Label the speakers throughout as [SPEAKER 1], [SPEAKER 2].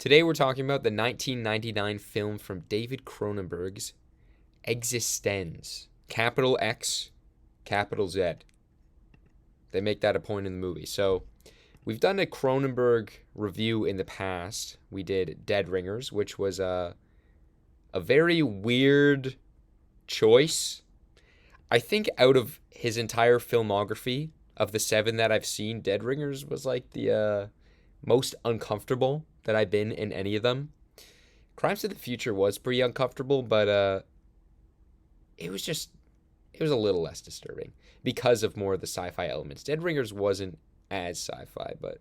[SPEAKER 1] Today we're talking about the 1999 film from David Cronenberg's eXistenZ. Capital X, capital Z. They make that a point in the movie. So we've done a Cronenberg review in the past. We did Dead Ringers, which was a very weird choice. I think out of his entire filmography, of the 7 that I've seen, Dead Ringers was like the most uncomfortable that I've been in any of them. Crimes of the Future was pretty uncomfortable, but it was a little less disturbing because of more of the sci-fi elements. Dead Ringers wasn't as sci-fi, but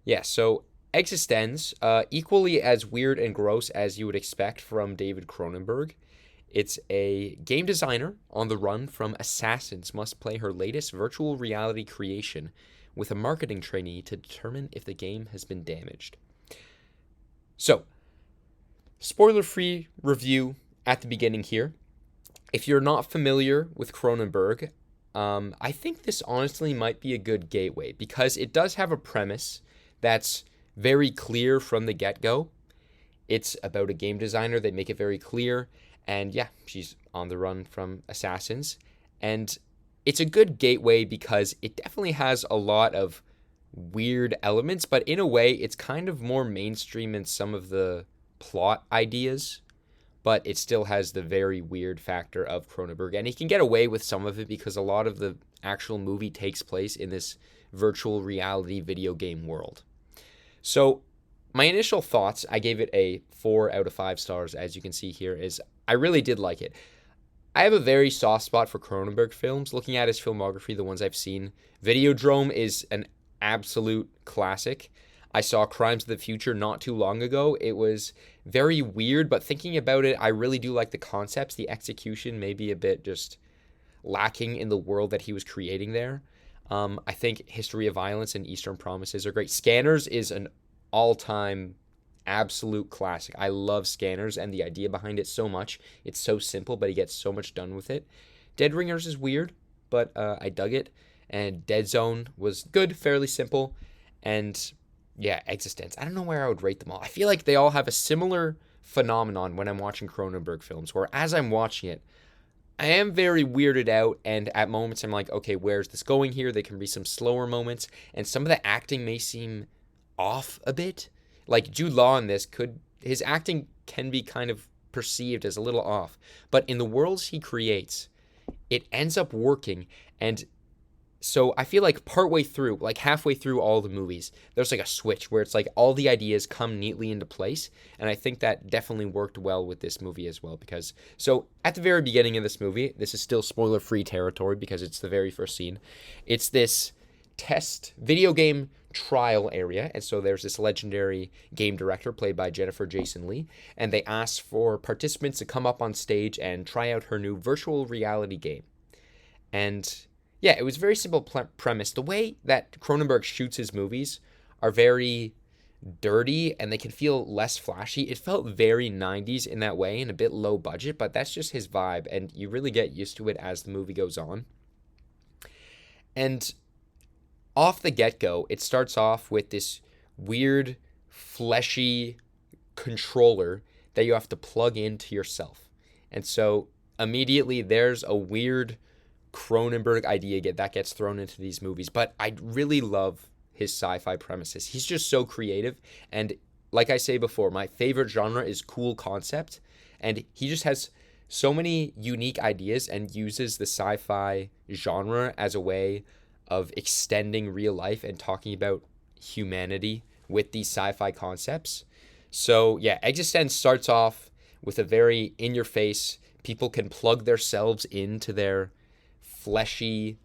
[SPEAKER 1] yeah, so eXistenZ, equally as weird and gross as you would expect from David Cronenberg. It's a game designer on the run from assassins must play her latest virtual reality creation with a marketing trainee to determine if the game has been damaged. So, spoiler-free review at the beginning here. If you're not familiar with Cronenberg, I think this honestly might be a good gateway because it does have a premise that's very clear from the get-go. It's about a game designer. They make it very clear. And yeah, she's on the run from assassins. And it's a good gateway because it definitely has a lot of weird elements, but in a way, it's kind of more mainstream in some of the plot ideas, but it still has the very weird factor of Cronenberg. And he can get away with some of it because a lot of the actual movie takes place in this virtual reality video game world. So my initial thoughts, I gave it a 4 out of 5 stars, as you can see here, is I really did like it. I have a very soft spot for Cronenberg films. Looking at his filmography, the ones I've seen, Videodrome is an absolute classic. I saw Crimes of the Future not too long ago. It was very weird, but thinking about it, I really do like the concepts. The execution may be a bit just lacking in the world that he was creating there. I think History of Violence and Eastern Promises are great. Scanners is an all-time absolute classic. I love Scanners and the idea behind it so much. It's so simple, but he gets so much done with it. Dead Ringers is weird, but I dug it. And Dead Zone was good, fairly simple. And yeah, eXistenZ. I don't know where I would rate them all. I feel like they all have a similar phenomenon when I'm watching Cronenberg films, where as I'm watching it, I am very weirded out, and at moments I'm like, okay, where's this going here? There can be some slower moments, and some of the acting may seem off a bit. Like Jude Law in this, his acting can be kind of perceived as a little off, but in the worlds he creates, it ends up working. And so I feel like partway through, like halfway through all the movies, there's like a switch where it's like all the ideas come neatly into place. And I think that definitely worked well with this movie as well, because so at the very beginning of this movie, this is still spoiler-free territory because it's the very first scene. It's this test video game trial area, and so there's this legendary game director played by Jennifer Jason Leigh, and they asked for participants to come up on stage and try out her new virtual reality game. And yeah, it was a very simple premise. The way that Cronenberg shoots his movies are very dirty and they can feel less flashy. It felt very 90s in that way and a bit low budget, but that's just his vibe, and you really get used to it as the movie goes on. And off the get-go, it starts off with this weird, fleshy controller that you have to plug into yourself. And so immediately there's a weird Cronenberg idea that gets thrown into these movies. But I really love his sci-fi premises. He's just so creative. And like I say before, my favorite genre is cool concept. And he just has so many unique ideas and uses the sci-fi genre as a way of extending real life and talking about humanity with these sci-fi concepts. So yeah, eXistenZ starts off with a very in-your-face, people can plug themselves into their fleshy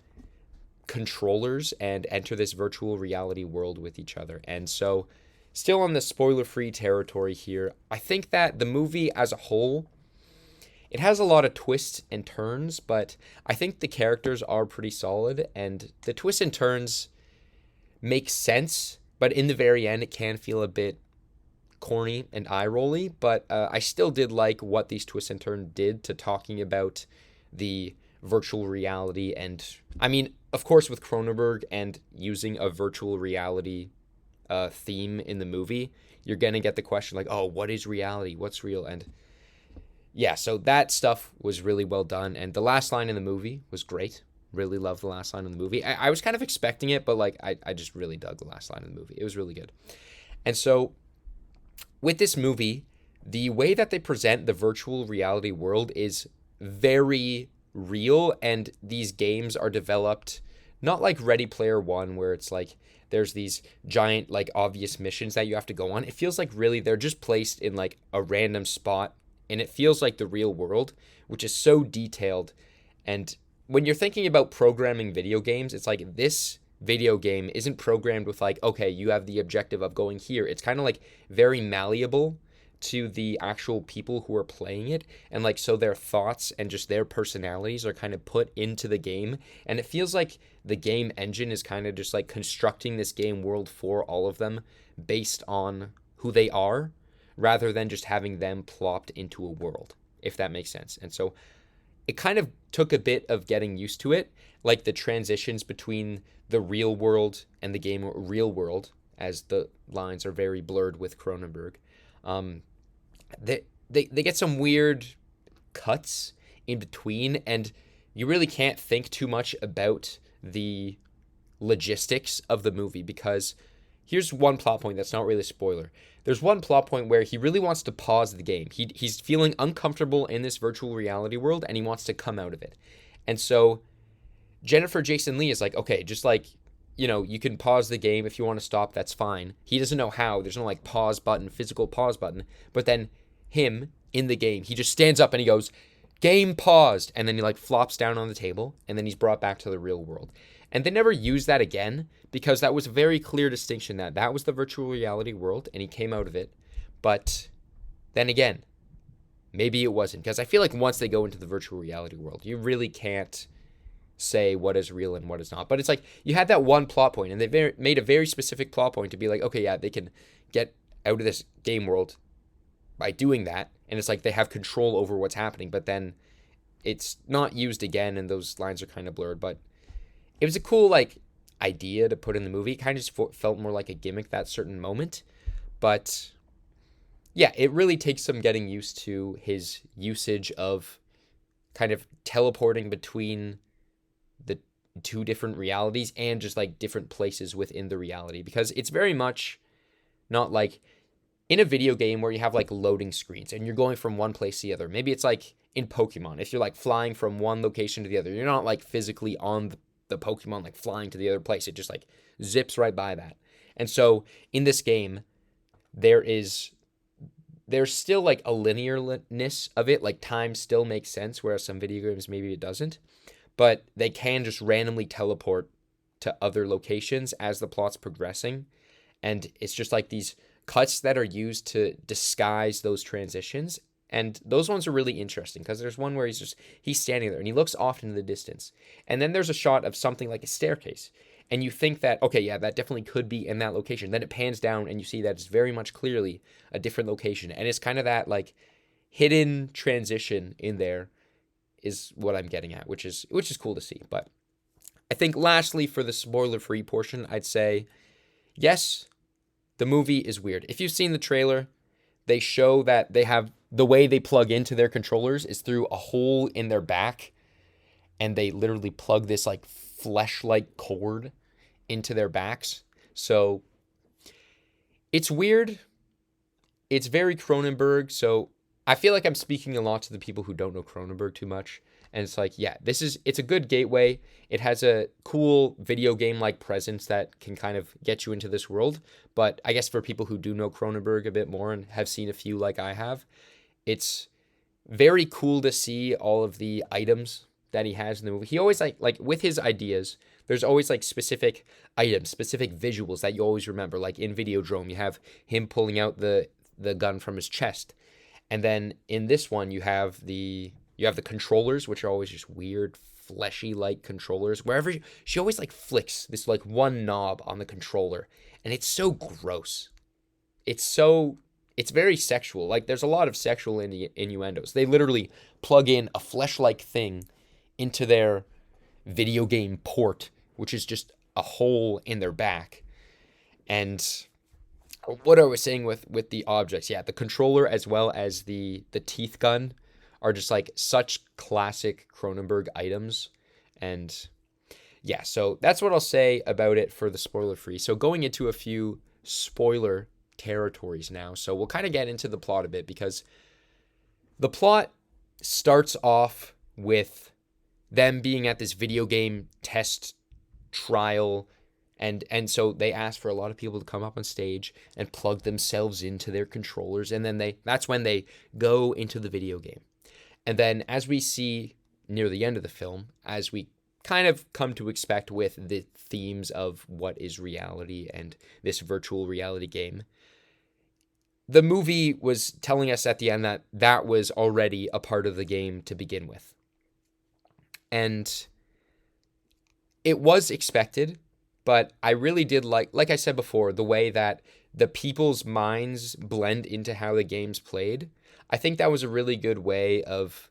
[SPEAKER 1] controllers and enter this virtual reality world with each other. And so still on the spoiler-free territory here, I think that the movie as a whole, it has a lot of twists and turns, but I think the characters are pretty solid, and the twists and turns make sense, but in the very end, it can feel a bit corny and eye-rolly, but I still did like what these twists and turns did to talking about the virtual reality. And I mean, of course, with Cronenberg and using a virtual reality theme in the movie, you're going to get the question like, oh, what is reality? What's real? And yeah, so that stuff was really well done. And the last line in the movie was great. Really loved the last line in the movie. I was kind of expecting it, but like I just really dug the last line in the movie. It was really good. And so with this movie, the way that they present the virtual reality world is very real, and these games are developed not like Ready Player One, where it's like there's these giant like obvious missions that you have to go on. It feels like really they're just placed in like a random spot, and it feels like the real world, which is so detailed. And when you're thinking about programming video games, it's like this video game isn't programmed with like, okay, you have the objective of going here. It's kind of like very malleable to the actual people who are playing it, and like so their thoughts and just their personalities are kind of put into the game, and it feels like the game engine is kind of just like constructing this game world for all of them based on who they are, rather than just having them plopped into a world, if that makes sense. And so it kind of took a bit of getting used to it, like the transitions between the real world and the game real world, as the lines are very blurred with Cronenberg. They get some weird cuts in between, and you really can't think too much about the logistics of the movie, because here's one plot point that's not really a spoiler. There's one plot point where he really wants to pause the game. He's feeling uncomfortable in this virtual reality world, and he wants to come out of it. And so Jennifer Jason Leigh is like, okay, just like, you can pause the game if you want to stop, that's fine. He doesn't know how. There's no like pause button, physical pause button. But then him in the game, he just stands up and he goes, game paused. And then he like flops down on the table, and then he's brought back to the real world. And they never used that again, because that was a very clear distinction that was the virtual reality world and he came out of it. But then again, maybe it wasn't, because I feel like once they go into the virtual reality world, you really can't say what is real and what is not. But it's like you had that one plot point, and they made a very specific plot point to be like, okay, yeah, they can get out of this game world by doing that, and it's like they have control over what's happening. But then it's not used again, and those lines are kind of blurred. But it was a cool like idea to put in the movie. It kind of just felt more like a gimmick that certain moment. But yeah, it really takes some getting used to his usage of kind of teleporting between the two different realities and just like different places within the reality, because it's very much not like in a video game where you have like loading screens and you're going from one place to the other. Maybe it's like in Pokemon, if you're like flying from one location to the other, you're not like physically on the Pokemon like flying to the other place. It just like zips right by that. And so in this game, there's still like a linearness of it, like time still makes sense, whereas some video games maybe it doesn't. But they can just randomly teleport to other locations as the plot's progressing. And it's just like these cuts that are used to disguise those transitions. And those ones are really interesting, because there's one where he's standing there and he looks off into the distance. And then there's a shot of something like a staircase. And you think that, okay, yeah, that definitely could be in that location. Then it pans down and you see that it's very much clearly a different location. And it's kind of that like hidden transition in there is what I'm getting at, which is cool to see. But I think lastly, for the spoiler-free portion, I'd say, yes, the movie is weird. If you've seen the trailer, they show that they have the way they plug into their controllers is through a hole in their back, and they literally plug this like flesh-like cord into their backs. So it's weird. It's very Cronenberg, so I feel like I'm speaking a lot to the people who don't know Cronenberg too much. And it's like, yeah, it's a good gateway. It has a cool video game-like presence that can kind of get you into this world. But I guess for people who do know Cronenberg a bit more and have seen a few like I have, it's very cool to see all of the items that he has in the movie. He always like with his ideas, there's always like specific items, specific visuals that you always remember. Like in Videodrome, you have him pulling out the gun from his chest. And then in this one, you have the controllers, which are always just weird, fleshy-like controllers. Wherever she always like flicks this like one knob on the controller, and it's so gross. It's very sexual. Like there's a lot of sexual innuendos. They literally plug in a flesh-like thing into their video game port, which is just a hole in their back. And what I was saying with the objects, yeah, the controller as well as the teeth gun are just like such classic Cronenberg items. And yeah, so that's what I'll say about it for the spoiler free. So going into a few spoiler territories now. So we'll kind of get into the plot a bit, because the plot starts off with them being at this video game test trial, and so they ask for a lot of people to come up on stage and plug themselves into their controllers, and then that's when they go into the video game. And then, as we see near the end of the film, as we kind of come to expect with the themes of what is reality and this virtual reality game, the movie was telling us at the end that that was already a part of the game to begin with. And it was expected, but I really did like I said before, the way that the people's minds blend into how the game's played. I think that was a really good way of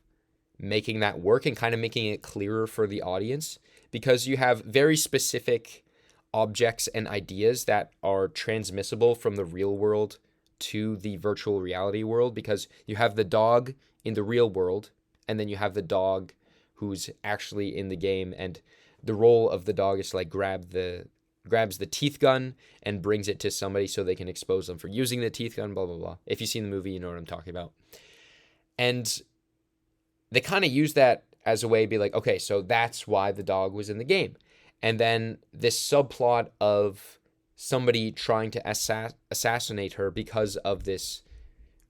[SPEAKER 1] making that work and kind of making it clearer for the audience, because you have very specific objects and ideas that are transmissible from the real world to the virtual reality world, because you have the dog in the real world, and then you have the dog who's actually in the game, and the role of the dog is to like grabs the teeth gun and brings it to somebody so they can expose them for using the teeth gun, blah blah blah. If you've seen the movie, you know what I'm talking about. And they kind of use that as a way to be like, okay, so that's why the dog was in the game. And then this subplot of somebody trying to assassinate her because of this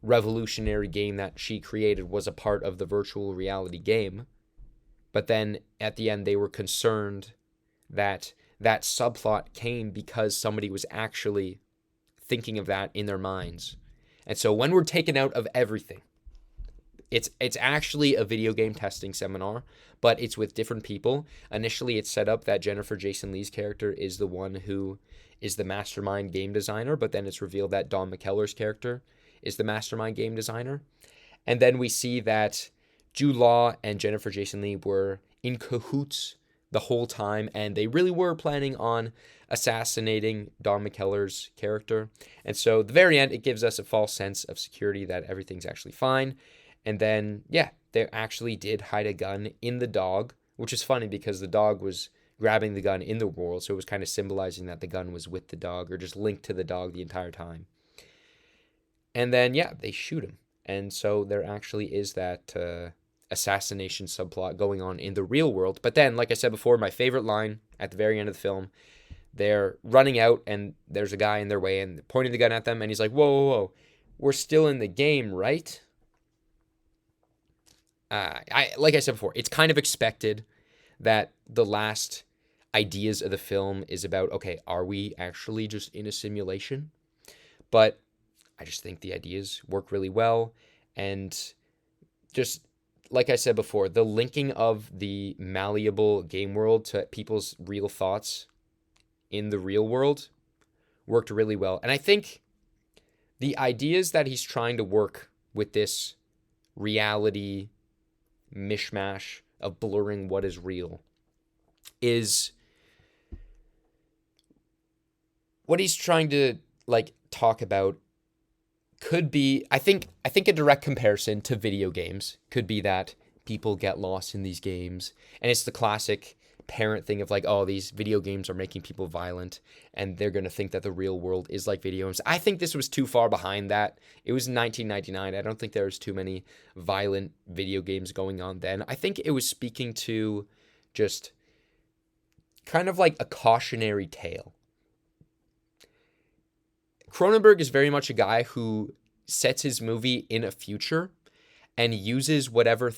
[SPEAKER 1] revolutionary game that she created was a part of the virtual reality game. But then at the end, they were concerned that that subplot came because somebody was actually thinking of that in their minds. And so when we're taken out of everything, it's actually a video game testing seminar, but it's with different people. Initially, it's set up that Jennifer Jason Leigh's character is the one who is the mastermind game designer, but then it's revealed that Don McKellar's character is the mastermind game designer. And then we see that Jude Law and Jennifer Jason Leigh were in cahoots the whole time, and they really were planning on assassinating Don McKellar's character. And so at the very end, it gives us a false sense of security that everything's actually fine. And then, yeah, they actually did hide a gun in the dog, which is funny because the dog was grabbing the gun in the world, so it was kind of symbolizing that the gun was with the dog or just linked to the dog the entire time. And then, yeah, they shoot him. And so there actually is that assassination subplot going on in the real world. But then, like I said before, my favorite line at the very end of the film, they're running out and there's a guy in their way and pointing the gun at them, and he's like, whoa, whoa, whoa, we're still in the game, right? Like I said before, it's kind of expected that the last ideas of the film is about, okay, are we actually just in a simulation? But I just think the ideas work really well. And just like I said before, the linking of the malleable game world to people's real thoughts in the real world worked really well. And I think the ideas that he's trying to work with this reality mishmash of blurring what is real is what he's trying to like talk about could be, I think a direct comparison to video games could be that people get lost in these games, and it's the classic parent thing of like, oh, these video games are making people violent and they're going to think that the real world is like video games. I think this was too far behind that. It was 1999. I don't think there was too many violent video games going on then. I think it was speaking to just kind of like a cautionary tale. Cronenberg is very much a guy who sets his movie in a future and uses whatever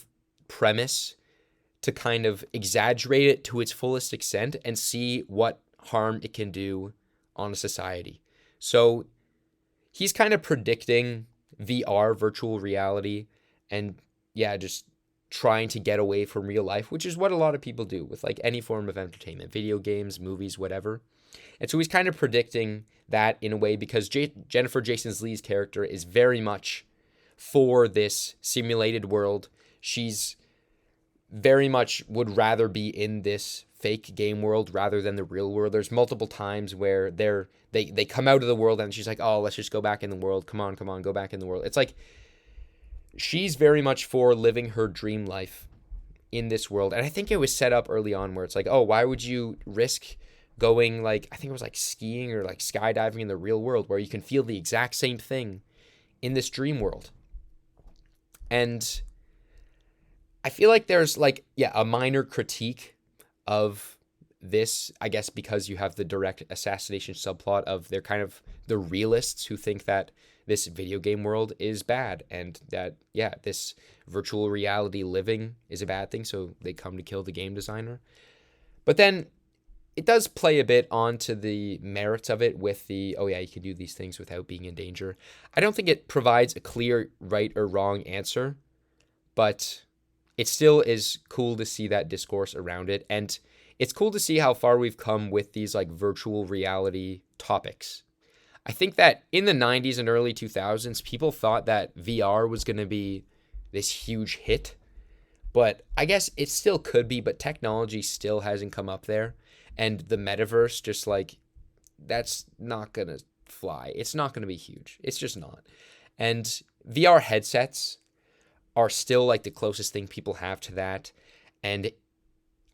[SPEAKER 1] premise to kind of exaggerate it to its fullest extent and see what harm it can do on a society. So he's kind of predicting VR, virtual reality, and yeah, just trying to get away from real life, which is what a lot of people do with like any form of entertainment, video games, movies, whatever. And so he's kind of predicting that in a way because Jennifer Jason Leigh's character is very much for this simulated world. She's very much would rather be in this fake game world rather than the real world. There's multiple times where they come out of the world and she's like, oh, let's just go back in the world. Come on, go back in the world. It's like she's very much for living her dream life in this world. And I think it was set up early on where it's like, oh, why would you risk going, like, I think it was like skiing or like skydiving in the real world where you can feel the exact same thing in this dream world. And I feel like there's like, yeah, a minor critique of this, I guess, because you have the direct assassination subplot of they're kind of the realists who think that this video game world is bad and that, yeah, this virtual reality living is a bad thing. So they come to kill the game designer. But then it does play a bit onto the merits of it with the, oh yeah, you can do these things without being in danger. I don't think it provides a clear right or wrong answer, but it still is cool to see that discourse around it. And it's cool to see how far we've come with these like virtual reality topics. I think that in the 90s and early 2000s, people thought that VR was going to be this huge hit, but I guess it still could be, but technology still hasn't come up there. And the metaverse, just like, that's not going to fly. It's not going to be huge. It's just not. And VR headsets are still like the closest thing people have to that. And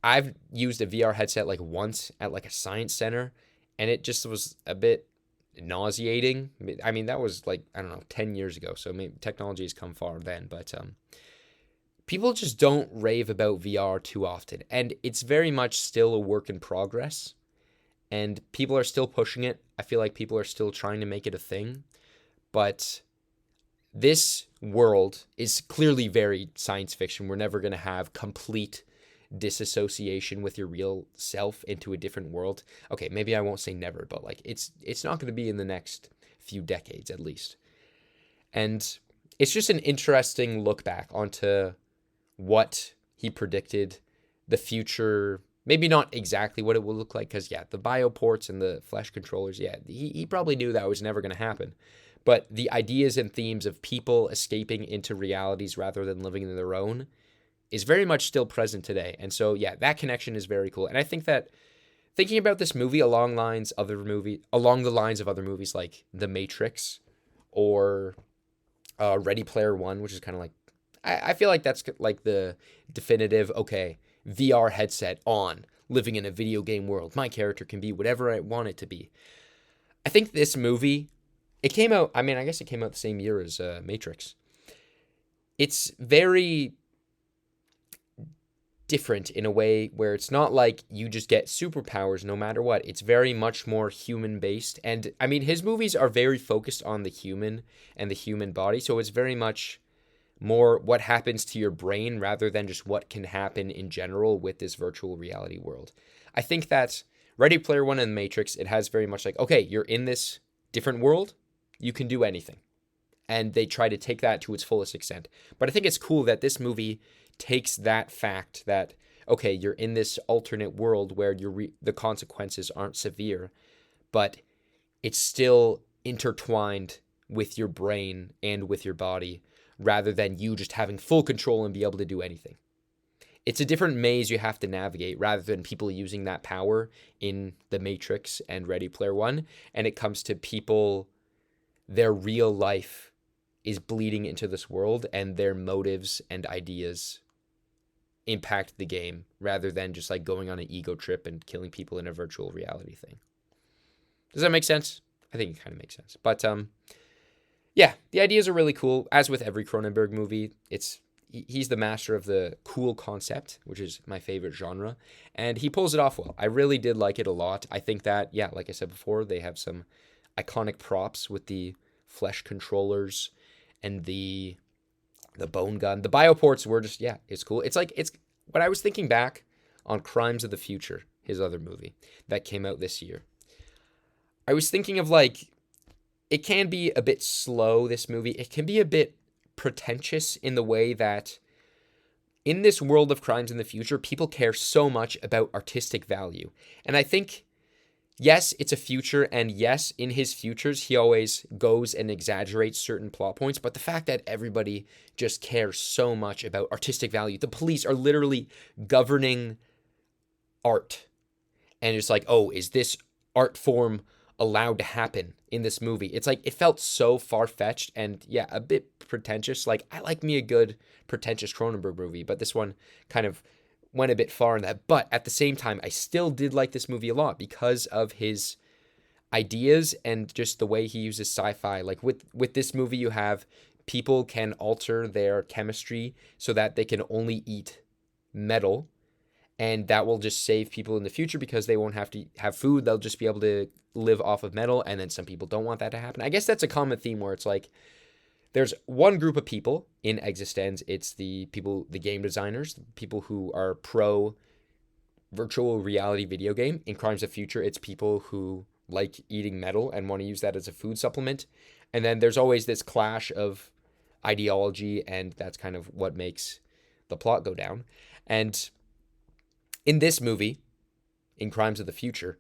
[SPEAKER 1] I've used a VR headset like once at like a science center, and it just was a bit nauseating. I mean, that was like, I don't know, 10 years ago. So maybe technology has come far then, but people just don't rave about VR too often. And it's very much still a work in progress. And people are still pushing it. I feel like people are still trying to make it a thing. But this world is clearly very science fiction. We're never going to have complete disassociation with your real self into a different world. Okay, maybe I won't say never, but like it's not going to be in the next few decades at least. And it's just an interesting look back onto what he predicted the future, maybe not exactly what it will look like, because yeah, the bioports and the flesh controllers, yeah, he probably knew that was never going to happen. But the ideas and themes of people escaping into realities rather than living in their own is very much still present today. And so yeah, that connection is very cool. And I think that thinking about this movie along the lines of other movies like The Matrix or Ready Player One, which is kind of like, I feel like that's like the definitive, okay, VR headset on, living in a video game world. My character can be whatever I want it to be. I think this movie, it came out, I mean, I guess it came out the same year as Matrix. It's very different in a way where it's not like you just get superpowers no matter what. It's very much more human based. And I mean, his movies are very focused on the human and the human body. So it's very much more what happens to your brain rather than just what can happen in general with this virtual reality world. I think that Ready Player One and Matrix, it has very much like, okay, you're in this different world, you can do anything. And they try to take that to its fullest extent. But I think it's cool that this movie takes that fact that, okay, you're in this alternate world where the consequences aren't severe, but it's still intertwined with your brain and with your body, rather than you just having full control and be able to do anything. It's a different maze you have to navigate rather than people using that power in The Matrix and Ready Player One. And it comes to people, their real life is bleeding into this world and their motives and ideas impact the game rather than just like going on an ego trip and killing people in a virtual reality thing. Does that make sense? I think it kind of makes sense. But yeah, the ideas are really cool. As with every Cronenberg movie, he's the master of the cool concept, which is my favorite genre, and he pulls it off well. I really did like it a lot. I think that, yeah, like I said before, they have some iconic props with the flesh controllers and the bone gun. The bioports were just, yeah, it's cool. It's when I was thinking back on Crimes of the Future, his other movie that came out this year, I was thinking of like, it can be a bit slow, this movie. It can be a bit pretentious in the way that in this world of Crimes in the Future, people care so much about artistic value. And I think yes, it's a future, and yes, in his futures, he always goes and exaggerates certain plot points, but the fact that everybody just cares so much about artistic value, the police are literally governing art. And it's like, oh, is this art form allowed to happen in this movie? It's like, it felt so far-fetched and, yeah, a bit pretentious. Like, I like me a good pretentious Cronenberg movie, but this one kind of went a bit far in that. But at the same time, I still did like this movie a lot because of his ideas and just the way he uses sci-fi. Like with this movie, you have people can alter their chemistry so that they can only eat metal, and that will just save people in the future because they won't have to have food. They'll just be able to live off of metal, and then some people don't want that to happen. I guess that's a common theme where it's like there's one group of people in eXistenZ. It's the people, the game designers, the people who are pro virtual reality video game. In Crimes of Future, it's people who like eating metal and want to use that as a food supplement. And then there's always this clash of ideology, and that's kind of what makes the plot go down. And in this movie, in Crimes of the Future,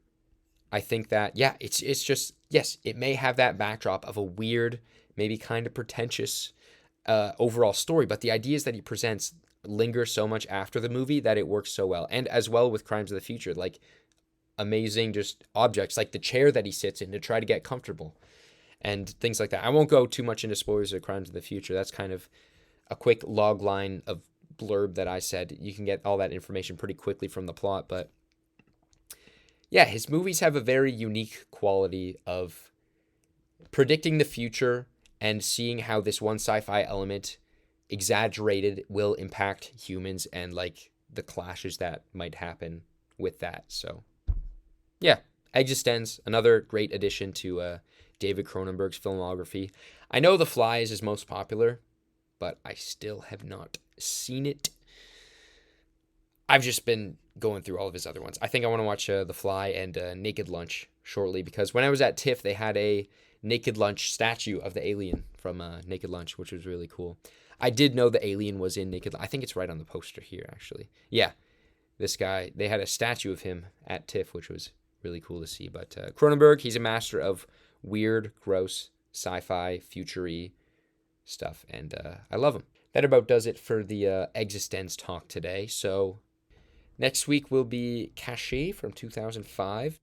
[SPEAKER 1] I think that, yeah, it's just, yes, it may have that backdrop of a weird, maybe kind of pretentious overall story, but the ideas that he presents linger so much after the movie that it works so well. And as well with Crimes of the Future, like amazing just objects, like the chair that he sits in to try to get comfortable and things like that. I won't go too much into spoilers of Crimes of the Future. That's kind of a quick log line of blurb that I said. You can get all that information pretty quickly from the plot, but yeah, his movies have a very unique quality of predicting the future and seeing how this one sci-fi element exaggerated will impact humans and like the clashes that might happen with that. So yeah, eXistenZ, another great addition to David Cronenberg's filmography. I know The Fly is his most popular, but I still have not seen it. I've just been going through all of his other ones. I think I want to watch The Fly and Naked Lunch shortly, because when I was at TIFF, they had a Naked Lunch statue of the alien from Naked Lunch, which was really cool. I did know the alien was in Naked Lunch. I think it's right on the poster here, actually. Yeah, this guy, they had a statue of him at TIFF, which was really cool to see. But Cronenberg, he's a master of weird, gross, sci-fi, future-y stuff, and I love him. That about does it for the eXistenZ talk today. So next week will be Caché from 2005.